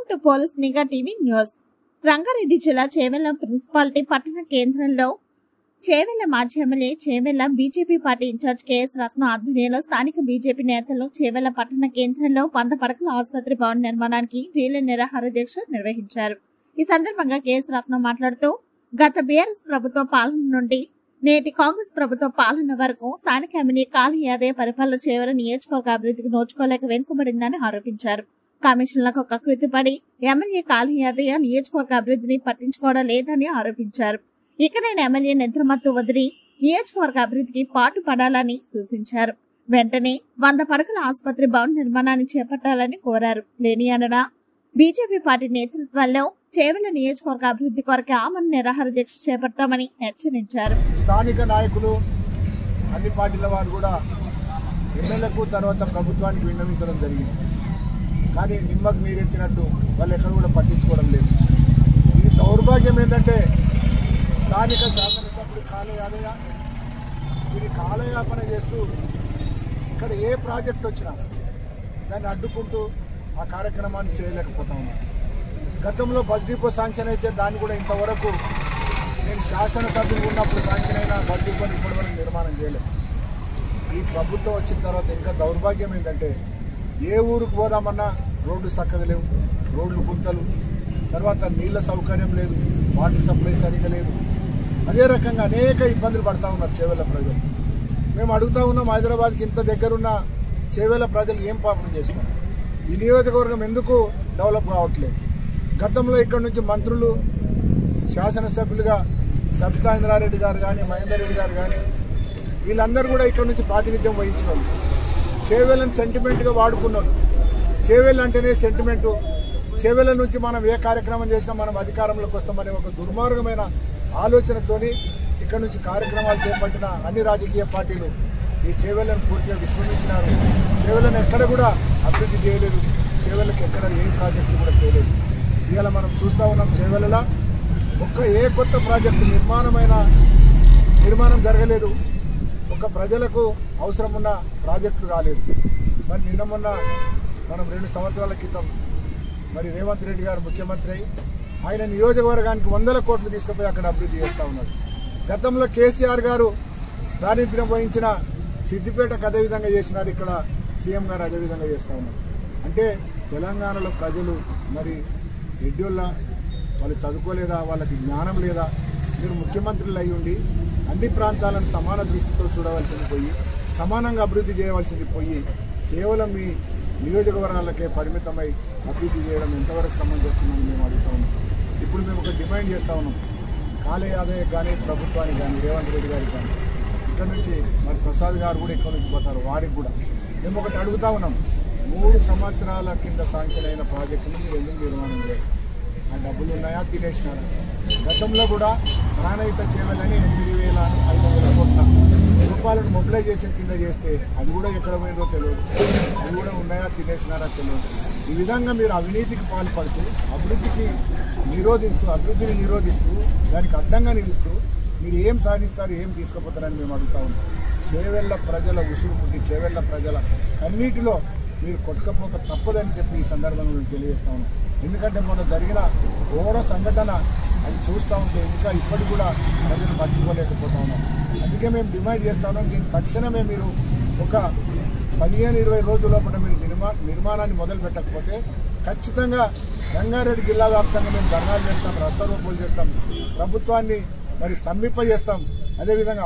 Welcome to police Nigha TV news. Rangareddy జిల్లా Chevella municipality పట్టణ కేంద్రంలో చేవెళ్ల మాజీ MLA Chevella BJP party incharge KS Ratna ఆధ్వర్యంలో స్థానిక బీజేపీ నేతలు చేవెళ్ల పట్టణ కేంద్రంలో 100 పడకల ఆసుపత్రి భవన నిర్మాణానికి రీలే నిరాహార దీక్ష నిర్వహించారు. ఈ సందర్భంగా కేఎస్ రత్న మాట్లాడుతూ గత బీఆర్ఎస్ ప్రభుత్వ పాలన నుండి నేటి కాంగ్రెస్ ప్రభుత్వ పాలన వరకు స్థానిక ఎమ్మెల్యే కాళీ యాదయ్య పరిపాలన చేవెళ్ల నియోజకవర్గ అభివృద్ధికి నోచుకోలేక వెనుకబడిందని ఆరోపించారు. కమిషన్లకు కకృతిపడి ఎమ్మెల్యే కాళీ యాదయ్య నియోజకవర్గ అభివృద్ధిని పట్టించుకోవడం లేదని ఆరోపించారు. ఇకనైనా ఎమ్మెల్యే నిద్రమత్తు వదిలి నియోజకవర్గ అభివృద్ధికి పాటు పడాలని సూచించారు. వెంటనే 100 పడకల ఆసుపత్రి భవన నిర్మాణాన్ని చేపట్టాలని కోరారు. లేని అనగా బీజేపీ పార్టీ నేతృత్వంలో చేవెళ్ల నియోజకవర్గ అభివృద్ధి కొరకు ఆమరణ నిరాహార దీక్ష చేపడతామని హెచ్చరించారు. స్థానిక నాయకులు అన్ని పార్టీల వారు కూడా ఎమ్మెల్యేలకు తర్వాత ప్రభుత్వానికి విన్నవించడం జరిగింది. కానీ నిమ్మకు నీరెత్తినట్టు వాళ్ళు ఎక్కడ కూడా పట్టించుకోవడం లేదు. ఇది దౌర్భాగ్యం ఏంటంటే స్థానిక శాసనసభ్యుడు కాళీ యాదయ్య దీన్ని కాలయాపన చేస్తూ ఇక్కడ ఏ ప్రాజెక్ట్ వచ్చినా దాన్ని అడ్డుకుంటూ ఆ కార్యక్రమాన్ని చేయలేకపోతా ఉన్నారు. గతంలో బస్ డిపో శాంక్షన్ అయితే దాన్ని కూడా ఇంతవరకు నేను శాసనసభ్యులు ఉన్నప్పుడు శాంక్షన్ అయిన బస్ డిపోని ఇప్పటివరకు నిర్మాణం చేయలేదు. ఈ ప్రభుత్వం వచ్చిన తర్వాత ఇంకా దౌర్భాగ్యం ఏంటంటే ఏ ఊరికి పోదామన్నా రోడ్లు చక్కగా లేవు, రోడ్లు గుంతలు, తర్వాత నీళ్ళ సౌకర్యం లేదు, వాటర్ సప్లై సరిగా లేదు. అదే రకంగా అనేక ఇబ్బందులు పడతా ఉన్నారు చేవెళ్ల ప్రజలు. మేము అడుగుతా ఉన్నాం, హైదరాబాద్కి ఇంత దగ్గరున్న చేవెళ్ల ప్రజలు ఏం పాపం చేస్తున్నారు? ఈ నియోజకవర్గం ఎందుకు డెవలప్ కావట్లేదు? గతంలో ఇక్కడ నుంచి మంత్రులు, శాసనసభ్యులుగా సబితా ఇంద్రారెడ్డి గారు కానీ, మహేందర్ రెడ్డి గారు కానీ వీళ్ళందరూ కూడా ఇక్కడ నుంచి ప్రాతినిధ్యం వహించిన వాళ్ళు. చేవెళ్ళని సెంటిమెంట్గా వాడుకున్నారు. చేవెళ్ళ అంటేనే సెంటిమెంటు. చేవెళ్ళ నుంచి మనం ఏ కార్యక్రమం చేసినా మనం అధికారంలోకి వస్తామనే ఒక దుర్మార్గమైన ఆలోచనతోని ఇక్కడ నుంచి కార్యక్రమాలు చేపట్టిన అన్ని రాజకీయ పార్టీలు ఈ చేవెళ్ళను పూర్తిగా విస్మరించినారు. చేవెళ్ళను ఎక్కడ కూడా అభివృద్ధి చేయలేదు. చేవెళ్ళకి ఎక్కడ ఏ ప్రాజెక్టు కూడా చేయలేదు. ఇవాళ మనం చూస్తూ ఉన్నాం చేవెళ్ళలో ఏ కొత్త ప్రాజెక్టు నిర్మాణం జరగలేదు. ఒక ప్రజలకు అవసరం ఉన్న ప్రాజెక్టులు రాలేదు. మరి నిన్న మొన్న మనం 2 సంవత్సరాల క్రితం మరి రేవంత్ రెడ్డి గారు ముఖ్యమంత్రి అయి ఆయన నియోజకవర్గానికి 100 కోట్లు తీసుకుపోయి అక్కడ అభివృద్ధి చేస్తూ ఉన్నారు. గతంలో కేసీఆర్ గారు ప్రాతినిధ్యం వహించిన సిద్దిపేటకు అదేవిధంగా చేసినారు. ఇక్కడ సీఎం గారు అదేవిధంగా చేస్తూ ఉన్నారు. అంటే తెలంగాణలో ప్రజలు మరి రెడ్డిళ్ళ వాళ్ళు చదువుకోలేదా, వాళ్ళకి జ్ఞానం లేదా? మీరు ముఖ్యమంత్రులు అయి ఉండి అన్ని ప్రాంతాలను సమాన దృష్టితో చూడవలసింది పోయి, సమానంగా అభివృద్ధి చేయవలసింది పోయి, కేవలం మీ నియోజకవర్గాలకే పరిమితమై అభివృద్ధి చేయడం ఎంతవరకు సమంజసమని మేము అడుగుతా ఉన్నాం. ఇప్పుడు మేము ఒక డిమాండ్ చేస్తూ ఉన్నాం. కాళీ యాదయ్య కానీ, ప్రభుత్వానికి కానీ, రేవంత్ రెడ్డి గారికి కానీ, ఇక్కడ నుంచి మరి ప్రసాద్ గారు కూడా ఇక్కడ నుంచి పోతారు, వారికి కూడా మేము ఒకటి అడుగుతా ఉన్నాం. 3 సంవత్సరాల కింద శాంక్షన్ అయిన ప్రాజెక్టును మీరు ఎందుకు నిర్మాణం చేయాలి? ఆ డబ్బులు ఉన్నాయా? తినేసినారా? గతంలో కూడా ప్రాణహిత చేయాలని 8,500 కోట్ల రూపాయలను మొబిలైజేషన్ కింద చేస్తే అది కూడా ఎక్కడ పోయిందో తెలియదు. అది కూడా ఉన్నాయా? తినేసినారా? తెలియదు. ఈ విధంగా మీరు అవినీతికి పాల్పడుతూ అభివృద్ధిని నిరోధిస్తూ దానికి అడ్డంగా నిలుస్తూ మీరు ఏం సాధిస్తారు, ఏం తీసుకుపోతారని మేము అడుగుతా ఉన్నాం. చేవెళ్ల ప్రజల ఉసురు పుట్టి చేవెళ్ల ప్రజల కన్నీటిలో మీరు కొట్టుకపోక తప్పదని చెప్పి ఈ సందర్భంగా మేము తెలియజేస్తా ఉన్నాం. ఎందుకంటే మొన్న జరిగిన ఘోర సంఘటన అది చూస్తూ ఉంటే ఇంకా ఇప్పటికి కూడా ప్రజలు మర్చిపోలేకపోతా ఉన్నాం. అందుకే మేము డిమాండ్ చేస్తా ఉన్నాం. దీన్ని తక్షణమే మీరు ఒక 15-20 రోజుల లోపల మీరు నిర్మాణాన్ని మొదలు పెట్టకపోతే ఖచ్చితంగా రంగారెడ్డి జిల్లా వ్యాప్తంగా మేము ధర్నాలు చేస్తాం, రాస్తారోకోలు చేస్తాం, ప్రభుత్వాన్ని మరి స్తంభింపజేస్తాం. అదేవిధంగా